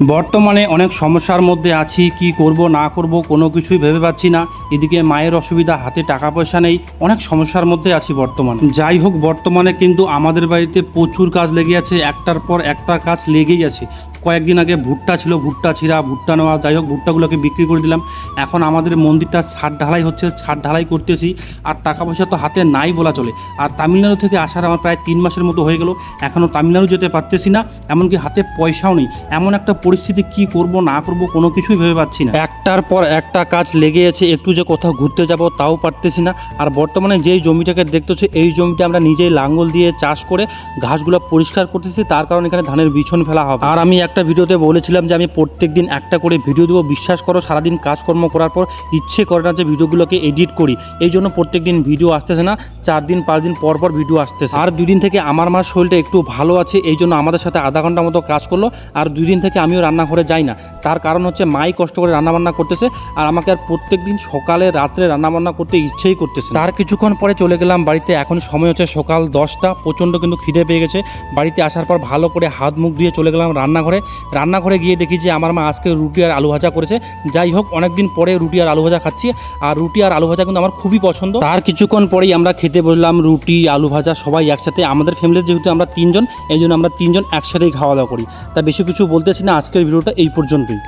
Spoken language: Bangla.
বর্তমানে অনেক সমস্যার মধ্যে আছি, কি করব না করব কোনো কিছুই ভেবে পাচ্ছি না। এদিকে মায়ের অসুবিধা, হাতে টাকা পয়সা নেই, অনেক সমস্যার মধ্যে আছি বর্তমানে। যাই হোক, বর্তমানে কিন্তু আমাদের বাড়িতে প্রচুর কাজ লেগে আছে, একটার পর একটা কাজ লেগেই আছে। কয়েকদিন আগে ভুট্টা ছিল, ভুট্টা ছিঁড়া, ভুট্টা নেওয়া, যাই হোক ভুট্টাগুলোকে বিক্রি করে দিলাম। এখন আমাদের মন্দিরটা ছাদ ঢালাই হচ্ছে, ছাদ ঢালাই করতেছি। আর টাকা পয়সা তো হাতে নাই বলা চলে। আর তামিলনাড়ু থেকে আসার আমার প্রায় 3 মাসের মতো হয়ে গেল, এখনও তামিলনাড়ু যেতে পারতেছি না, এমনকি হাতে পয়সাও নেই। এমন একটা পরিস্থিতি, কি করব না করব কোনো কিছুই ভেবে পাচ্ছি না। একটার পর একটা কাজ লেগে আছে, একটু যে কোথাও ঘুরতে যাব তাও পারতেছি না। আর বর্তমানে যেই জমিটাকে দেখতেছি, এই জমিটা আমরা নিজেই লাঙ্গল দিয়ে চাষ করে ঘাসগুলো পরিষ্কার করতেছি, তার কারণে এখানে ধানের বিছন ফেলা হবে। আর আমি একটা ভিডিওতে বলেছিলাম যে আমি প্রত্যেক দিন একটা করে ভিডিও দেবো। বিশ্বাস করো, সারাদিন কাজকর্ম করার পর ইচ্ছে করে না যে ভিডিওগুলোকে এডিট করি। এই জন্য প্রত্যেক দিন ভিডিও আসতেছে না, 4 দিন 5 দিন পর পর ভিডিও আসতেছে। আর 2 দিন থেকে আমার মার শরীরটা একটু ভালো আছে, এই জন্য আমাদের সাথে আধা ঘন্টা মতো কাজ করলো। আর 2 দিন থেকে আমিও রান্নাঘরে যাই না। তার কারণ হচ্ছে মাই কষ্ট করে রান্নাবান্না করতেছে, আর আমাকে আর প্রত্যেক দিন সকালে রাত্রে রান্নাবান্না করতে ইচ্ছেই করতেছে। তার কিছুক্ষণ পরে চলে গেলাম বাড়িতে। এখন সময় হচ্ছে সকাল 10টা, প্রচণ্ড কিন্তু খিদে পেয়ে গেছে। বাড়িতে আসার পর ভালো করে হাত মুখ ধুয়ে চলে গেলাম রান্নাঘরে গিয়ে দেখি যে আমার মা আজকে রুটি আর আলু ভাজা করেছে। যাই হোক, অনেকদিন পরে রুটি আর আলু ভাজা খাচ্ছি, আর রুটি আর আলু ভাজা কিন্তু আমার খুবই পছন্দ। তার কিছুক্ষণ পরেই আমরা খেতে বসলাম, রুটি আলু ভাজা সবাই একসাথে। আমাদের ফ্যামিলিতে যেহেতু আমরা 3 জন, এই জন্য আমরা 3 জন একসাথেই খাওয়া দাওয়া করি। তা বেশি কিছু বলতেছি না, আজকের ভিডিওটা এই পর্যন্তই।